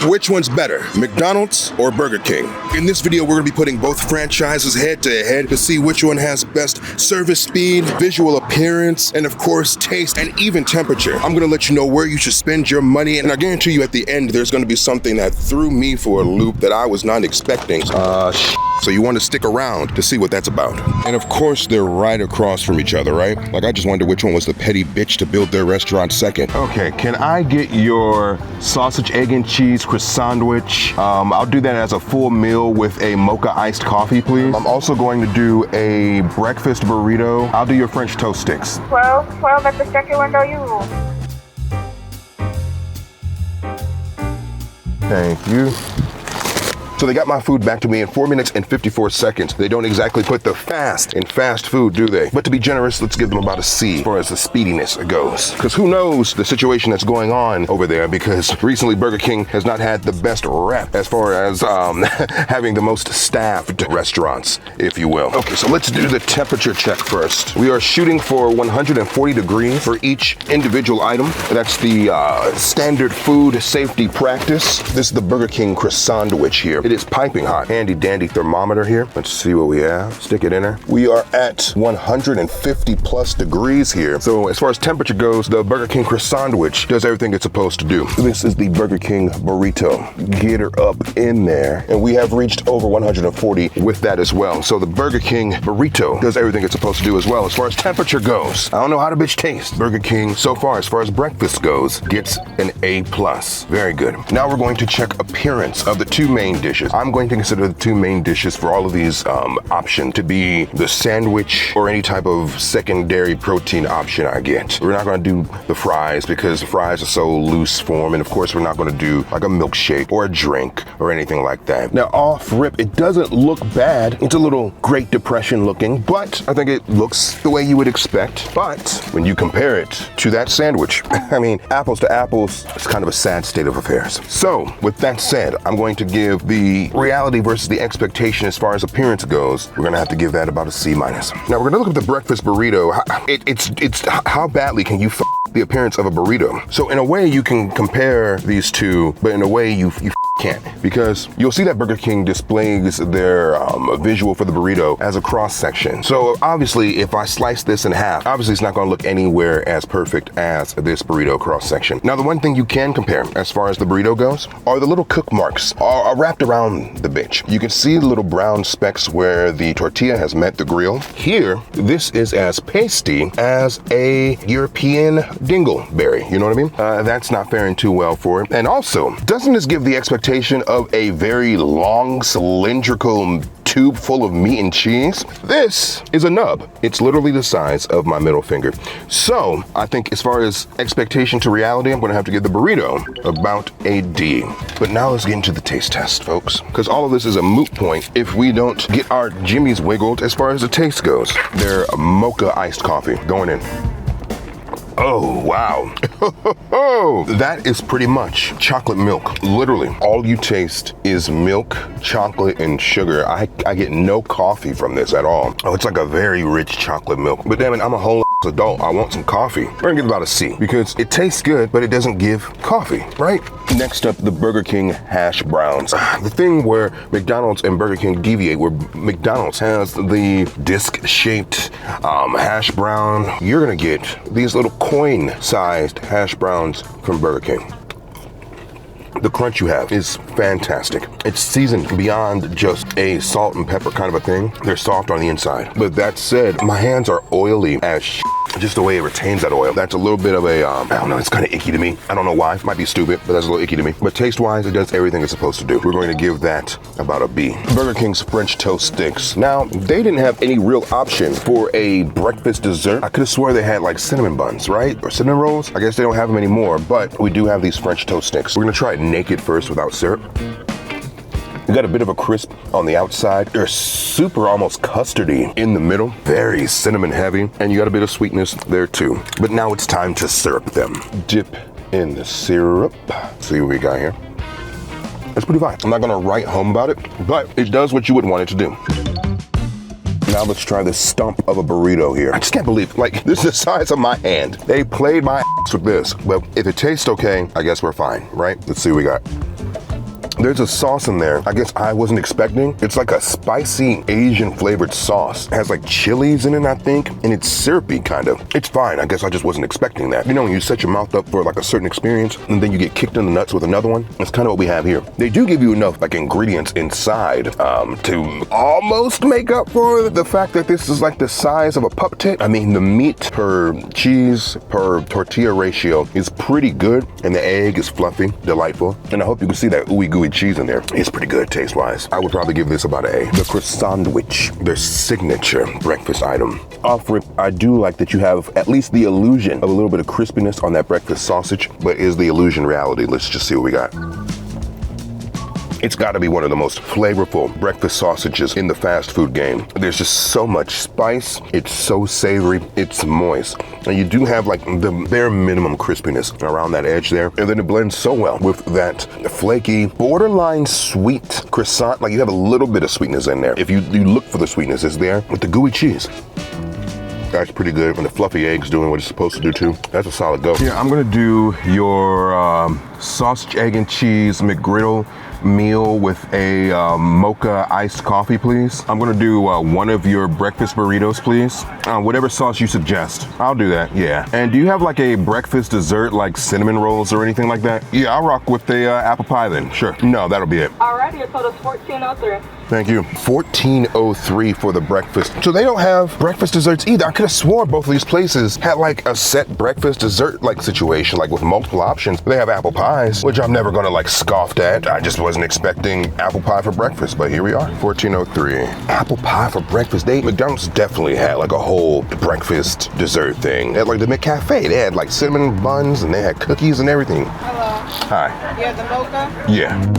So which one's better, McDonald's or Burger King? In this video, we're gonna be putting both franchises head to head to see which one has best service speed, visual appearance, and of course, taste and even temperature. I'm gonna let you know where you should spend your money, and I guarantee you at the end, there's gonna be something that threw me for a loop that I was not expecting. So you want to stick around to see what that's about. And of course, they're right across from each other, right? Like, I just wonder which one was the petty bitch to build their restaurant second. Okay, can I get your sausage, egg, and cheese croissant sandwich? I'll do that as a full meal with a mocha iced coffee, please. I'm also going to do a breakfast burrito. I'll do your French toast sticks. 12 at the second window, you rule. Thank you. So they got my food back to me in 4 minutes and 54 seconds. They don't exactly put the fast in fast food, do they? But to be generous, let's give them about a C as far as the speediness goes. Because who knows the situation that's going on over there, because recently Burger King has not had the best rep as far as having the most staffed restaurants, if you will. Okay, so let's do the temperature check first. We are shooting for 140 degrees for each individual item. That's the standard food safety practice. This is the Burger King croissant sandwich here. It is piping hot. Handy dandy thermometer here. Let's see what we have. Stick it in there. We are at 150 plus degrees here. So as far as temperature goes, the Burger King croissant sandwich does everything it's supposed to do. This is the Burger King burrito. Get her up in there. And we have reached over 140 with that as well. So the Burger King burrito does everything it's supposed to do as well. As far as temperature goes, I don't know how the bitch tastes. Burger King, so far as breakfast goes, gets an A+. Very good. Now we're going to check appearance of the two main dishes. I'm going to consider the two main dishes for all of these options to be the sandwich or any type of secondary protein option I get. We're not going to do the fries because the fries are so loose form, and of course we're not going to do like a milkshake or a drink or anything like that. Now off rip, it doesn't look bad. It's a little Great Depression looking, but I think it looks the way you would expect. But when you compare it to that sandwich, I mean, apples to apples, it's kind of a sad state of affairs. So with that said, I'm going to give the reality versus the expectation as far as appearance goes. We're gonna have to give that about a C-. Now we're gonna look at the breakfast burrito. It's how badly can you the appearance of a burrito? So in a way you can compare these two, but in a way you can't, because you'll see that Burger King displays their visual for the burrito as a cross section. So obviously if I slice this in half, obviously it's not gonna look anywhere as perfect as this burrito cross section. Now the one thing you can compare as far as the burrito goes are the little cook marks are wrapped around the bitch. You can see the little brown specks where the tortilla has met the grill. Here, this is as pasty as a European dingleberry. You know what I mean? That's not faring too well for it. And also, doesn't this give the expectation of a very long cylindrical tube full of meat and cheese? This is a nub. It's literally the size of my middle finger. So I think as far as expectation to reality, I'm gonna have to give the burrito about a D. But now let's get into the taste test, folks, because all of this is a moot point if we don't get our jimmies wiggled as far as the taste goes. They're mocha iced coffee going in. Oh, wow. That is pretty much chocolate milk. Literally, all you taste is milk, chocolate, and sugar. I get no coffee from this at all. Oh, it's like a very rich chocolate milk. But damn it, I'm a whole adult. I want some coffee. We're gonna give it about a C because it tastes good, but it doesn't give coffee, right? Next up, the Burger King hash browns. The thing where McDonald's and Burger King deviate, where McDonald's has the disc-shaped hash brown, you're gonna get these little coin-sized hash browns from Burger King. The crunch you have is fantastic. It's seasoned beyond just a salt and pepper kind of a thing. They're soft on the inside. But that said, my hands are oily as shit. Just the way it retains that oil. That's a little bit of a, I don't know, it's kind of icky to me. I don't know why. It might be stupid, but that's a little icky to me. But taste-wise, it does everything it's supposed to do. We're going to give that about a B. Burger King's French toast sticks. Now, they didn't have any real option for a breakfast dessert. I could have swore they had like cinnamon buns, right? Or cinnamon rolls. I guess they don't have them anymore, but we do have these French toast sticks. We're gonna try it naked first without syrup. You got a bit of a crisp on the outside. They're super almost custardy in the middle. Very cinnamon heavy. And you got a bit of sweetness there too. But now it's time to syrup them. Dip in the syrup. See what we got here. It's pretty fine. I'm not gonna write home about it, but it does what you would want it to do. Now let's try this stump of a burrito here. I just can't believe, like, this is the size of my hand. They played my ass with this. But if it tastes okay, I guess we're fine, right? Let's see what we got. There's a sauce in there I guess I wasn't expecting. It's like a spicy Asian flavored sauce. It has like chilies in it, I think, and it's syrupy kind of. It's fine. I guess I just wasn't expecting that. You know, when you set your mouth up for like a certain experience and then you get kicked in the nuts with another one, that's kind of what we have here. They do give you enough like ingredients inside to almost make up for the fact that this is like the size of a pup tit. I mean, the meat per cheese per tortilla ratio is pretty good, and the egg is fluffy, delightful, and I hope you can see that ooey gooey cheese in there. It's pretty good taste wise. I would probably give this about an A. The croissant sandwich, their signature breakfast item. Off rip, I do like that you have at least the illusion of a little bit of crispiness on that breakfast sausage, but is the illusion reality? Let's just see what we got. It's got to be one of the most flavorful breakfast sausages in the fast food game. There's just so much spice. It's so savory. It's moist. And you do have like the bare minimum crispiness around that edge there. And then it blends so well with that flaky, borderline sweet croissant. Like you have a little bit of sweetness in there. If you look for the sweetness, it's there with the gooey cheese. That's pretty good. And the fluffy egg's doing what it's supposed to do too. That's a solid go. Yeah, I'm gonna do your sausage, egg, and cheese McGriddle meal with a mocha iced coffee, please. I'm gonna do one of your breakfast burritos, please. Whatever sauce you suggest. I'll do that, yeah. And do you have like a breakfast dessert like cinnamon rolls or anything like that? Yeah, I'll rock with the apple pie then, sure. No, that'll be it. Alrighty, your total's $14.03. Thank you. $14.03 for the breakfast. So they don't have breakfast desserts either. I could have sworn both of these places had like a set breakfast dessert like situation, like with multiple options. They have apple pies, which I'm never gonna like scoff at. I just wasn't expecting apple pie for breakfast, but here we are. $14.03. Apple pie for breakfast. McDonald's definitely had like a whole breakfast dessert thing. At like the McCafe, they had like cinnamon buns and they had cookies and everything. Hello. Hi. You have the mocha? Yeah.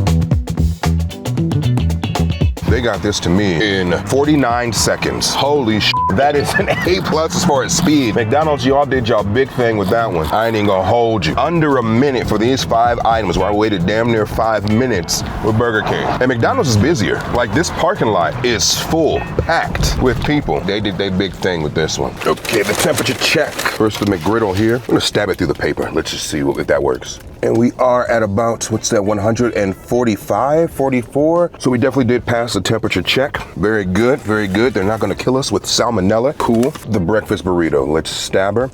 They got this to me in 49 seconds. Holy sh**. That is an A+ as far as speed. McDonald's, y'all did y'all big thing with that one. I ain't even gonna hold you. Under a minute for these 5 items, where I waited damn near 5 minutes with Burger King. And McDonald's is busier. Like this parking lot is full, packed with people. They did their big thing with this one. Okay, the temperature check. First the McGriddle here. I'm gonna stab it through the paper. Let's just see if that works. And we are at about, what's that, 145, 44? So we definitely did pass the temperature check. Very good, very good. They're not gonna kill us with salmonella. Cool. The breakfast burrito, let's stab her.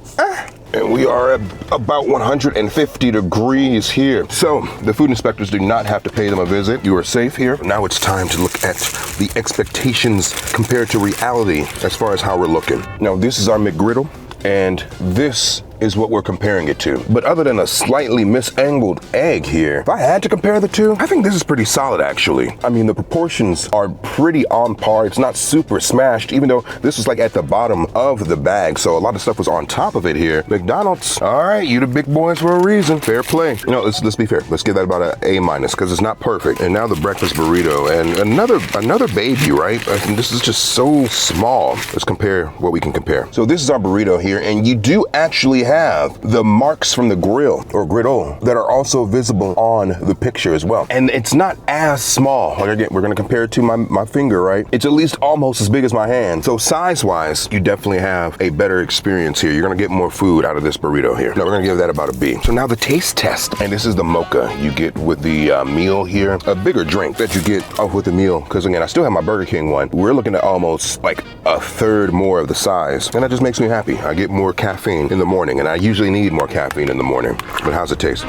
And we are at about 150 degrees here. So the food inspectors do not have to pay them a visit. You are safe here. Now it's time to look at the expectations compared to reality as far as how we're looking. Now this is our McGriddle, and this is what we're comparing it to. But other than a slightly misangled egg here, if I had to compare the two, I think this is pretty solid actually. I mean, the proportions are pretty on par. It's not super smashed, even though this was like at the bottom of the bag, so a lot of stuff was on top of it here. McDonald's, all right, you the big boys for a reason. Fair play. You know, let's be fair. Let's give that about an A- because it's not perfect. And now the breakfast burrito, and another baby, right? I think this is just so small. Let's compare what we can compare. So this is our burrito here, and you do actually have the marks from the grill or griddle that are also visible on the picture as well. And it's not as small. Like again, we're gonna compare it to my finger, right? It's at least almost as big as my hand. So size-wise, you definitely have a better experience here. You're gonna get more food out of this burrito here. No, we're gonna give that about a B. So now the taste test. And this is the mocha you get with the meal here. A bigger drink that you get off with the meal. Because again, I still have my Burger King one. We're looking at almost like a third more of the size. And that just makes me happy. I get more caffeine in the morning, and I usually need more caffeine in the morning. But how's it taste?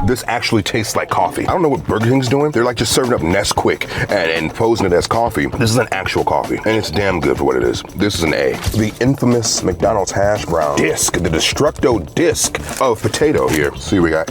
This actually tastes like coffee. I don't know what Burger King's doing. They're like just serving up Nesquik and posing it as coffee. This is an actual coffee, and it's damn good for what it is. This is an A. The infamous McDonald's hash brown disc, the Destructo disc of potato here. See what we got?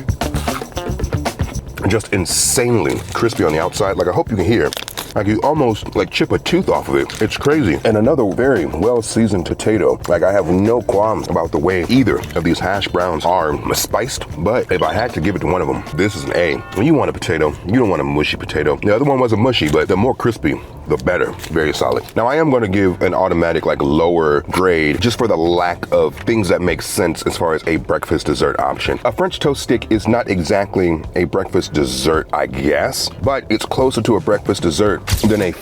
Just insanely crispy on the outside. Like I hope you can hear. Like you almost like chip a tooth off of it. It's crazy. And another very well-seasoned potato. Like I have no qualms about the way either of these hash browns are spiced, but if I had to give it to one of them, this is an A. When you want a potato, you don't want a mushy potato. The other one wasn't mushy, but the more crispy, the better. Very solid. Now I am gonna give an automatic like lower grade just for the lack of things that make sense as far as a breakfast dessert option. A French toast stick is not exactly a breakfast dessert, I guess, but it's closer to a breakfast dessert than a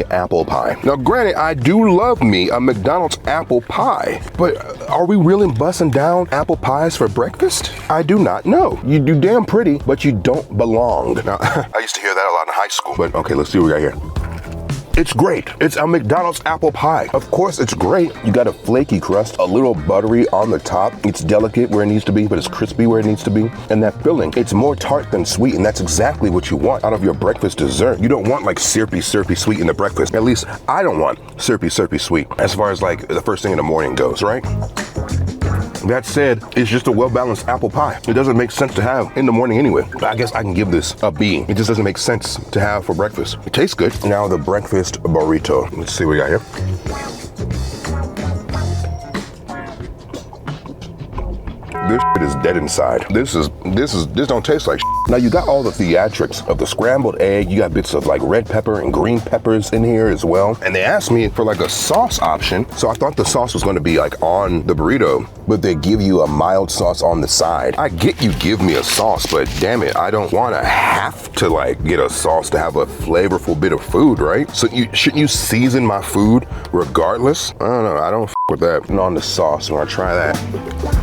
apple pie. Now granted, I do love me a McDonald's apple pie, but Are we really busting down apple pies for breakfast? I do not know. You do damn pretty, but you don't belong. Now, I used to hear that a lot in high school, but okay, let's see what we got here. It's great. It's a McDonald's apple pie. Of course it's great. You got a flaky crust, a little buttery on the top. It's delicate where it needs to be, but it's crispy where it needs to be. And that filling, it's more tart than sweet, and that's exactly what you want out of your breakfast dessert. You don't want like syrupy sweet in the breakfast. At least I don't want syrupy sweet as far as like the first thing in the morning goes, right? That said, it's just a well-balanced apple pie. It doesn't make sense to have in the morning anyway. But I guess I can give this a B. It just doesn't make sense to have for breakfast. It tastes good. Now the breakfast burrito. Let's see what we got here. This shit is dead inside. This don't taste like shit. Now you got all the theatrics of the scrambled egg. You got bits of like red pepper and green peppers in here as well. And they asked me for like a sauce option. So I thought the sauce was going to be like on the burrito, but they give you a mild sauce on the side. I get you give me a sauce, but damn it, I don't want to have to like get a sauce to have a flavorful bit of food, right? So shouldn't you season my food regardless? I don't know. I don't f with that. And on the sauce when I try that.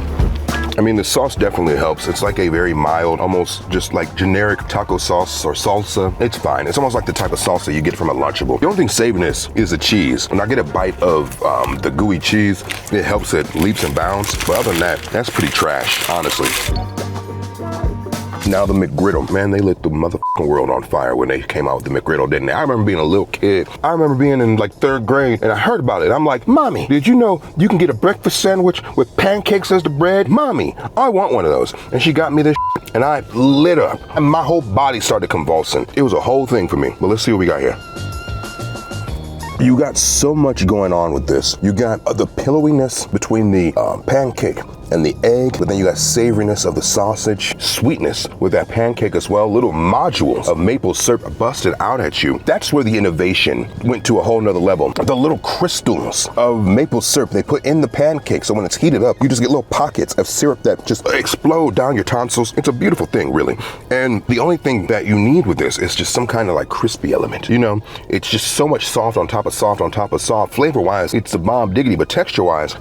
I mean, the sauce definitely helps. It's like a very mild, almost just like generic taco sauce or salsa. It's fine. It's almost like the type of salsa you get from a Lunchable. The only thing saving this is the cheese. When I get a bite of the gooey cheese, it helps it leaps and bounds. But other than that, that's pretty trash, honestly. Now the McGriddle. Man, they lit the motherfucking world on fire when they came out with the McGriddle, didn't they? I remember being a little kid. I remember being in like 3rd grade and I heard about it. I'm like, Mommy, did you know you can get a breakfast sandwich with pancakes as the bread? Mommy, I want one of those. And she got me this shit and I lit up. And my whole body started convulsing. It was a whole thing for me. But let's see what we got here. You got so much going on with this. You got the pillowiness between the pancake and the egg, but then you got savoriness of the sausage, sweetness with that pancake as well, little modules of maple syrup busted out at you. That's where the innovation went to a whole nother level. The little crystals of maple syrup they put in the pancake, so when it's heated up, you just get little pockets of syrup that just explode down your tonsils. It's a beautiful thing, really. And the only thing that you need with this is just some kind of like crispy element. You know, it's just so much soft on top of soft on top of soft. Flavor-wise, it's a bomb diggity, but texture-wise,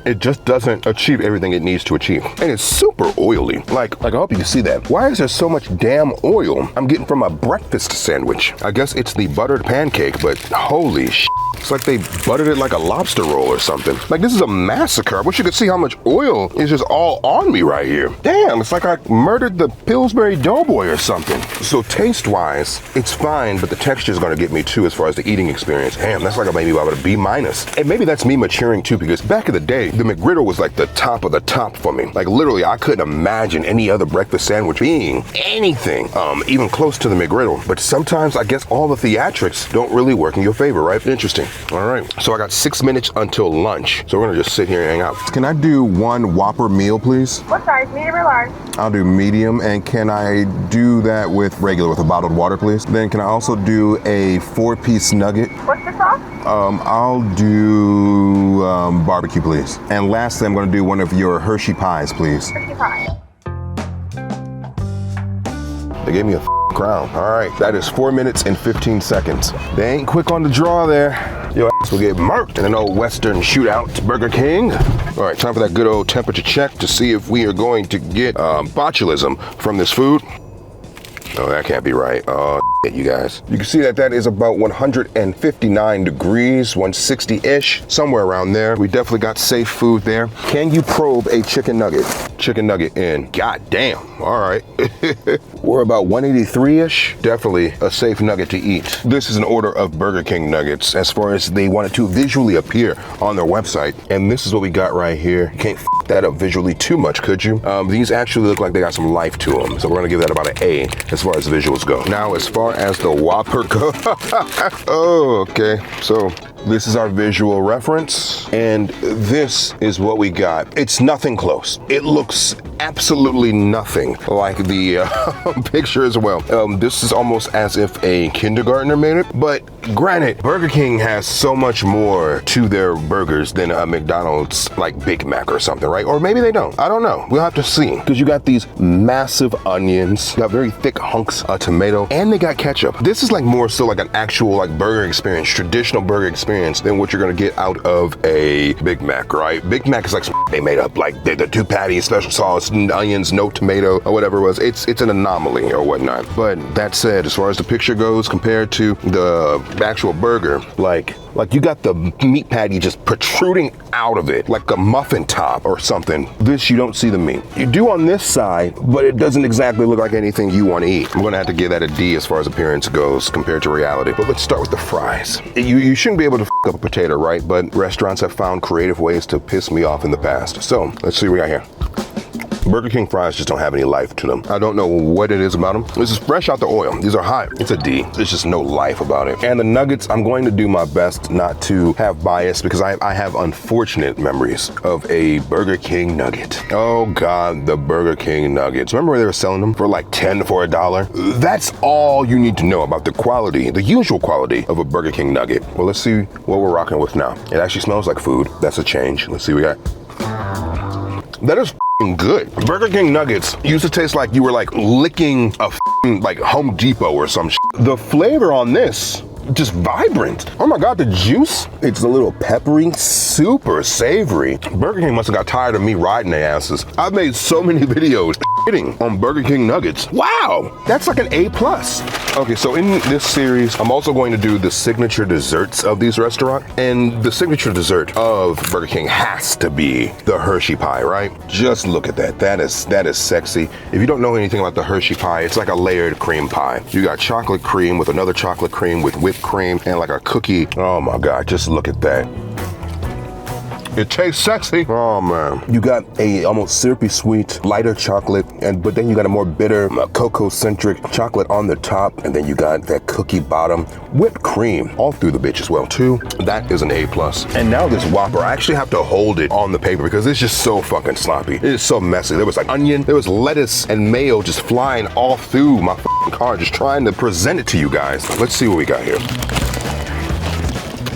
it just doesn't achieve everything it needs to achieve. And it's super oily. Like I hope you can see that. Why is there so much damn oil I'm getting from a breakfast sandwich? I guess it's the buttered pancake, but holy shit. It's like they buttered it like a lobster roll or something. Like this is a massacre. I wish you could see how much oil is just all on me right here. Damn, it's like I murdered the Pillsbury Doughboy or something. So taste-wise, it's fine, but the texture is gonna get me too as far as the eating experience. Damn, that's like maybe about a B-. And maybe that's me maturing too, because back in the day, the McGriddle was like the top of the top for me. Like literally, I couldn't imagine any other breakfast sandwich being anything even close to the McGriddle. But sometimes I guess all the theatrics don't really work in your favor, right? Interesting. All right, so I got 6 minutes until lunch. So we're gonna just sit here and hang out. Can I do one Whopper meal, please? What size, medium or large? I'll do medium, and can I do that with regular, with a bottled water, please? Then can I also do a 4-piece nugget? What's the sauce? I'll do barbecue, please. And lastly, I'm gonna do one of your Hershey pies, please. Hershey pie. They gave me a crown. All right, that is 4 minutes and 15 seconds. They ain't quick on the draw there. Your ass will get murked in an old Western shootout, Burger King. All right, time for that good old temperature check to see if we are going to get botulism from this food. Oh, that can't be right. Oh, you guys. You can see that that is about 159 degrees, 160-ish, somewhere around there. We definitely got safe food there. Can you probe a chicken nugget? Chicken nugget in. God damn. All right. We're about 183-ish. Definitely a safe nugget to eat. This is an order of Burger King nuggets as far as they wanted to visually appear on their website. And this is what we got right here. You can't f that up visually too much, could you? These actually look like they got some life to them. So we're gonna give that about an A as far as the visuals go. Now, as far as the Whopper go, oh, okay. So this is our visual reference, and this is what we got. It's nothing close. It looks absolutely nothing like the picture as well. This is almost as if a kindergartner made it, but granted, Burger King has so much more to their burgers than a McDonald's like Big Mac or something, right? Or maybe they don't. I don't know. We'll have to see. Because you got these massive onions, you got very thick hunks of tomato, and they got ketchup. This is like more so like an actual like burger experience, traditional burger experience experience than what you're gonna get out of a Big Mac, right? Big Mac is like they made up, like the 2 patties, special sauce, onions, no tomato, or whatever it was. It's an anomaly or whatnot. But that said, as far as the picture goes compared to the actual burger, like you got the meat patty just protruding out of it like a muffin top or something. This, you don't see the meat. You do on this side, but it doesn't exactly look like anything you want to eat. I'm gonna have to give that a D as far as appearance goes compared to reality. But let's start with the fries. You shouldn't be able to f up a potato, right? But restaurants have found creative ways to piss me off in the past. So let's see what we got here. Burger King fries just don't have any life to them. I don't know what it is about them. This is fresh out the oil. These are hot. It's a D. There's just no life about it. And the nuggets, I'm going to do my best not to have bias because I have unfortunate memories of a Burger King nugget. Oh God, the Burger King nuggets. Remember where they were selling them for like 10 for $1? That's all you need to know about the quality, the usual quality of a Burger King nugget. Well, let's see what we're rocking with now. It actually smells like food. That's a change. Let's see what we got. That is good. Burger King nuggets used to taste like you were like licking a like Home Depot or some shit. The flavor on this, just vibrant. Oh my God, the juice, it's a little peppery, super savory. Burger King must have got tired of me riding their asses. I've made so many videos shitting on Burger King nuggets. Wow, that's like an A+. Okay, so in this series, I'm also going to do the signature desserts of these restaurants. And the signature dessert of Burger King has to be the Hershey pie, right? Just look at that. That is sexy. If you don't know anything about the Hershey pie, it's like a layered cream pie. You got chocolate cream with another chocolate cream with whipped cream and like a cookie. Oh my God, just look at that. It tastes sexy. Oh man. You got a almost syrupy sweet, lighter chocolate, but then you got a more bitter, cocoa-centric chocolate on the top, and then you got that cookie bottom, whipped cream all through the bitch as well too. That is an A+. And now this Whopper, I actually have to hold it on the paper because it's just so fucking sloppy. It is so messy. There was like onion, there was lettuce and mayo just flying all through my fucking car, just trying to present it to you guys. Let's see what we got here.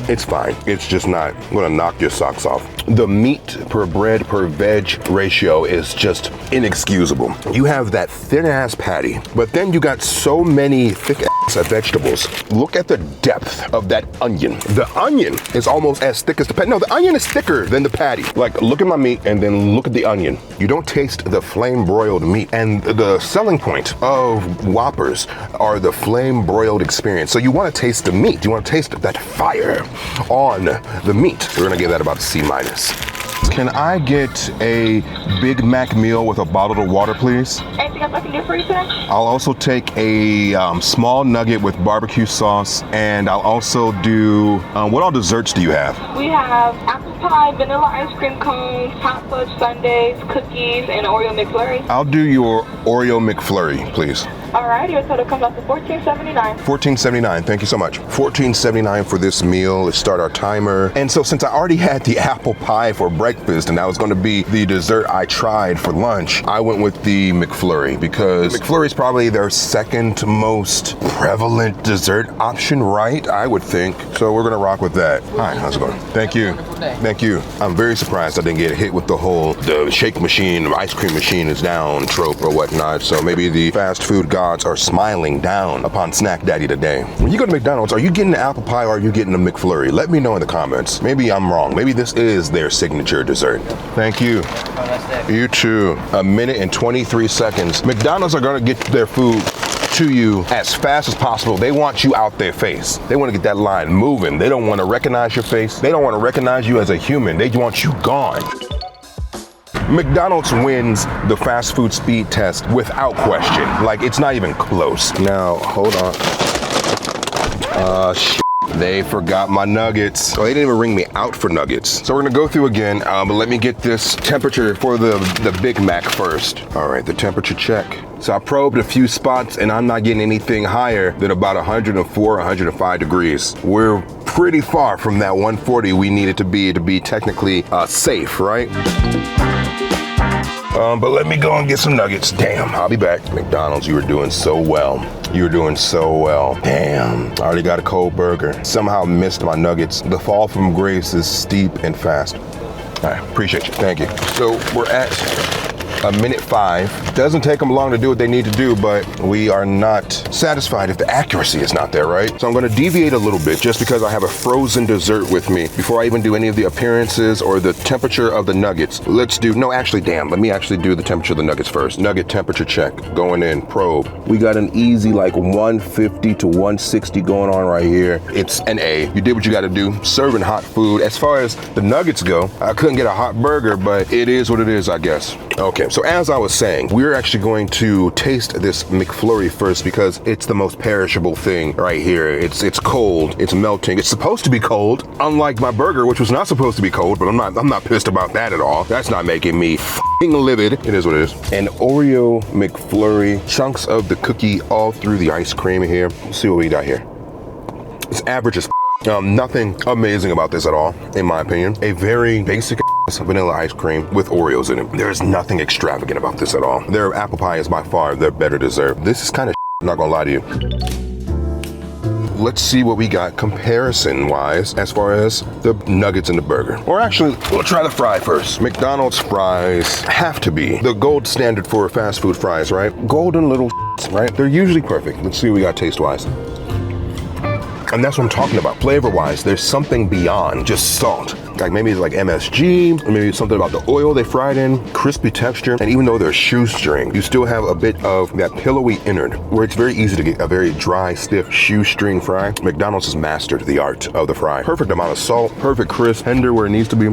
It's fine. It's just not gonna knock your socks off. The meat per bread per veg ratio is just inexcusable. You have that thin ass patty, but then you got so many thick ass vegetables. Look at the depth of that onion. The onion is almost as thick as the patty. No, the onion is thicker than the patty. Like, look at my meat and then look at the onion. You don't taste the flame broiled meat. And the selling point of Whoppers are the flame broiled experience. So you wanna taste the meat. You wanna taste that fire on the meat. We're gonna give that about a C-. Can I get a Big Mac meal with a bottle of water, please? Anything else I can do for you today? I'll also take a small nugget with barbecue sauce, and I'll also do, what all desserts do you have? We have apple pie, vanilla ice cream cones, hot fudge sundaes, cookies, and Oreo McFlurry. I'll do your Oreo McFlurry, please. All right, your total comes out to $14.79. $14.79, thank you so much. $14.79 for this meal. Let's start our timer. And so since I already had the apple pie for breakfast and that was gonna be the dessert I tried for lunch, I went with the McFlurry because McFlurry is probably their second most prevalent dessert option, right? I would think. So we're gonna rock with that. Hi, how's it going? Thank you. Thank you. I'm very surprised I didn't get hit with the shake machine, the ice cream machine is down trope or whatnot. So maybe the fast food gods are smiling down upon Snack Daddy today. When you go to McDonald's, are you getting the apple pie or are you getting the McFlurry? Let me know in the comments. Maybe I'm wrong. Maybe this is their signature dessert. Thank you. You too. 1 minute and 23 seconds. McDonald's are gonna get their food to you as fast as possible. They want you out their face. They want to get that line moving. They don't want to recognize your face. They don't want to recognize you as a human. They want you gone. McDonald's wins the fast food speed test without question. Like, it's not even close. Now, hold on. Shit. They forgot my nuggets. Oh, they didn't even ring me out for nuggets. So we're gonna go through again, but let me get this temperature for the Big Mac first. All right, the temperature check. So I probed a few spots and I'm not getting anything higher than about 104, 105 degrees. We're pretty far from that 140 we needed to be technically safe, right? But let me go and get some nuggets. Damn, I'll be back. McDonald's, you were doing so well. You were doing so well. Damn, I already got a cold burger. Somehow missed my nuggets. The fall from grace is steep and fast. All right, appreciate you, thank you. So we're at 1:05. Doesn't take them long to do what they need to do, but we are not satisfied if the accuracy is not there, right? So I'm gonna deviate a little bit just because I have a frozen dessert with me before I even do any of the appearances or the temperature of the nuggets. Let me actually do the temperature of the nuggets first. Nugget temperature check, going in, probe. We got an easy like 150 to 160 going on right here. It's an A. You did what you gotta do, serving hot food. As far as the nuggets go, I couldn't get a hot burger, but it is what it is, I guess. Okay, so as I was saying, we're actually going to taste this McFlurry first because it's the most perishable thing right here. It's cold, it's melting. It's supposed to be cold, unlike my burger, which was not supposed to be cold, but I'm not pissed about that at all. That's not making me f***ing livid. It is what it is. An Oreo McFlurry, chunks of the cookie all through the ice cream here. Let's see what we got here. It's average as nothing amazing about this at all, in my opinion. A very basic vanilla ice cream with Oreos in it. There's nothing extravagant about this at all. Their apple pie is by far their better dessert. This is kind of not gonna lie to you. Let's see what we got comparison-wise as far as the nuggets and the burger. Or actually, we'll try the fry first. McDonald's fries have to be the gold standard for fast food fries, right? Golden little right? They're usually perfect. Let's see what we got taste-wise. And that's what I'm talking about. Flavor-wise, there's something beyond just salt. Like maybe it's like MSG, or maybe it's something about the oil they fried in, crispy texture, and even though they're shoestring, you still have a bit of that pillowy innard, where it's very easy to get a very dry, stiff shoestring fry. McDonald's has mastered the art of the fry. Perfect amount of salt, perfect crisp, tender where it needs to be.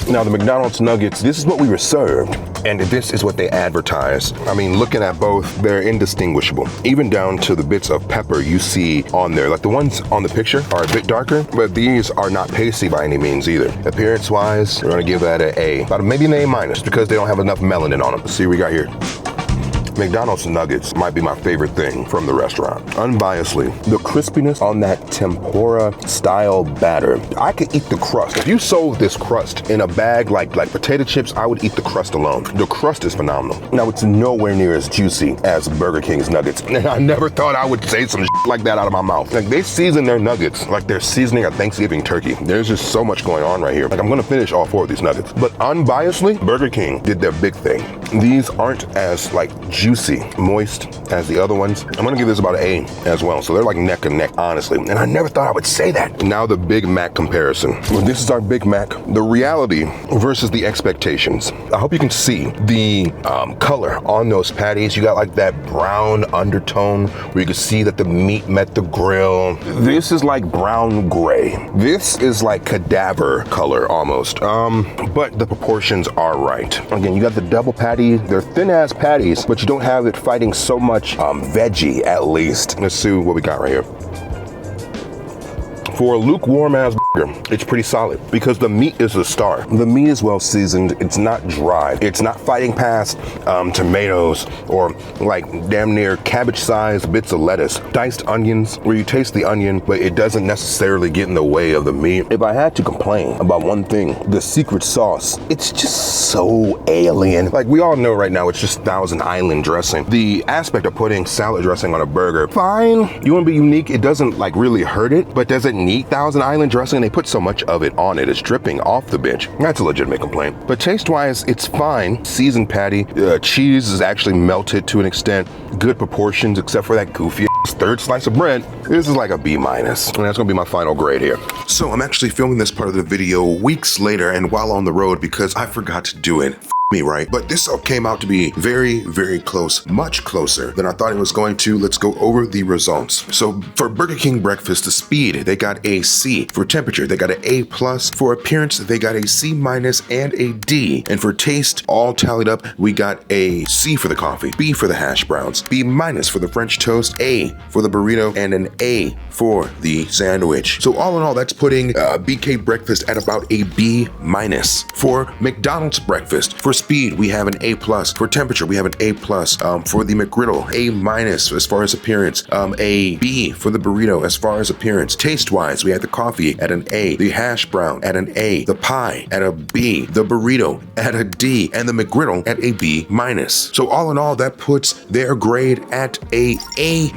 Now the McDonald's nuggets, this is what we were served, and this is what they advertise. I mean, looking at both, they're indistinguishable. Even down to the bits of pepper you see on there. Like the ones on the picture are a bit darker, but these are not pasty by any means either. Appearance-wise, we're gonna give that an A. About maybe an A- because they don't have enough melanin on them. Let's see what we got here. McDonald's nuggets might be my favorite thing from the restaurant. Unbiasedly, the crispiness on that tempura style batter. I could eat the crust. If you sold this crust in a bag like potato chips, I would eat the crust alone. The crust is phenomenal. Now it's nowhere near as juicy as Burger King's nuggets. And I never thought I would say some like that out of my mouth. Like they season their nuggets like they're seasoning a Thanksgiving turkey. There's just so much going on right here. Like I'm gonna finish all 4 of these nuggets. But unbiasedly, Burger King did their big thing. These aren't as like juicy, moist as the other ones. I'm gonna give this about an A as well. So they're like neck and neck, honestly. And I never thought I would say that. Now the Big Mac comparison. Well, this is our Big Mac. The reality versus the expectations. I hope you can see the color on those patties. You got like that brown undertone where you can see that the meat met the grill. This is like brown gray. This is like cadaver color almost. But the proportions are right. Again, you got the double patty. They're thin ass patties, but you don't have it fighting so much veggie at least. Let's see what we got right here. For a lukewarm ass burger, it's pretty solid because the meat is the star. The meat is well seasoned. It's not dry. It's not fighting past tomatoes or like damn near cabbage-sized bits of lettuce. Diced onions where you taste the onion, but it doesn't necessarily get in the way of the meat. If I had to complain about one thing, the secret sauce, it's just so alien. Like we all know right now, it's just Thousand Island dressing. The aspect of putting salad dressing on a burger, fine. You want to be unique. It doesn't like really hurt it, but does it need Thousand Island dressing? They put so much of it on it. It's dripping off the bitch. That's a legitimate complaint. But taste-wise, it's fine. Seasoned patty. Cheese is actually melted to an extent. Good proportions, except for that goofy ass 3rd slice of bread. This is like a B-. And that's gonna be my final grade here. So I'm actually filming this part of the video weeks later and while on the road because I forgot to do it. Me, right? But this came out to be very, very close, much closer than I thought it was going to. Let's go over the results. So for Burger King breakfast, the speed, they got a C. For temperature, they got an A+. For appearance, they got a C- and a D. And for taste, all tallied up, we got a C for the coffee, B for the hash browns, B- for the French toast, A for the burrito, and an A for the sandwich. So all in all, that's putting BK breakfast at about a B-. For McDonald's breakfast, for speed, we have an A+. For temperature, we have an A+. For the McGriddle, A- as far as appearance. A B for the burrito as far as appearance. Taste-wise, we have the coffee at an A, the hash brown at an A, the pie at a B, the burrito at a D, and the McGriddle at a B-. So all in all, that puts their grade at a A-,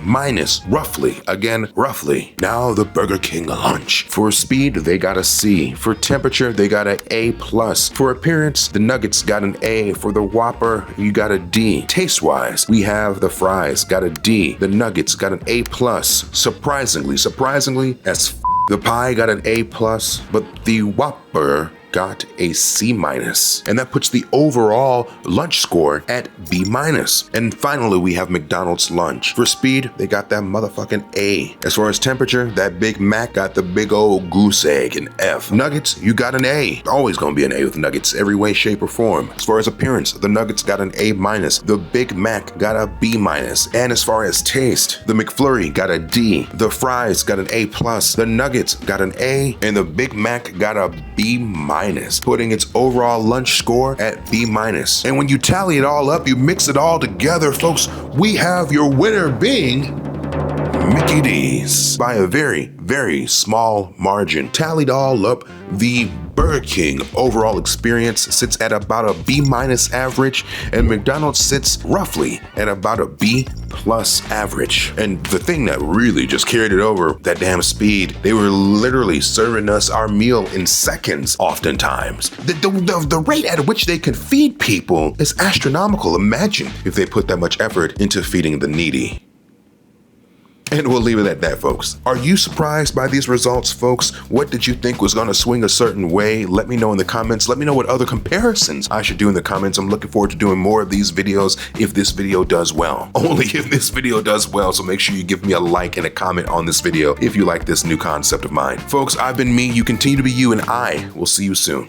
roughly. Again, roughly. Now the Burger King lunch. For speed, they got a C. For temperature, they got an A+. For appearance, the nuggets got an an A. For the Whopper, you got a D. Taste-wise, we have the fries, got a D. The nuggets got an A+. Surprisingly, as the pie got an A+, but the Whopper got a C-, and that puts the overall lunch score at B-. And finally, we have McDonald's lunch. For speed, they got that motherfucking A. As far as temperature, that Big Mac got the big old goose egg, an F. Nuggets, you got an A. Always gonna be an A with nuggets, every way, shape, or form. As far as appearance, the nuggets got an A-, the Big Mac got a B-. And as far as taste, the McFlurry got a D, the fries got an A+, the nuggets got an A, and the Big Mac got a B-, putting its overall lunch score at B-. And when you tally it all up, you mix it all together, folks, we have your winner being Mickey D's by a very, very small margin. Tallied all up, the Burger King overall experience sits at about a B- average, and McDonald's sits roughly at about a B+ average. And the thing that really just carried it over, that damn speed, they were literally serving us our meal in seconds oftentimes. The rate at which they can feed people is astronomical. Imagine if they put that much effort into feeding the needy. And we'll leave it at that, folks. Are you surprised by these results, folks? What did you think was gonna swing a certain way? Let me know in the comments. Let me know what other comparisons I should do in the comments. I'm looking forward to doing more of these videos if this video does well. Only if this video does well, so make sure you give me a like and a comment on this video if you like this new concept of mine. Folks, I've been me, you continue to be you, and I will see you soon.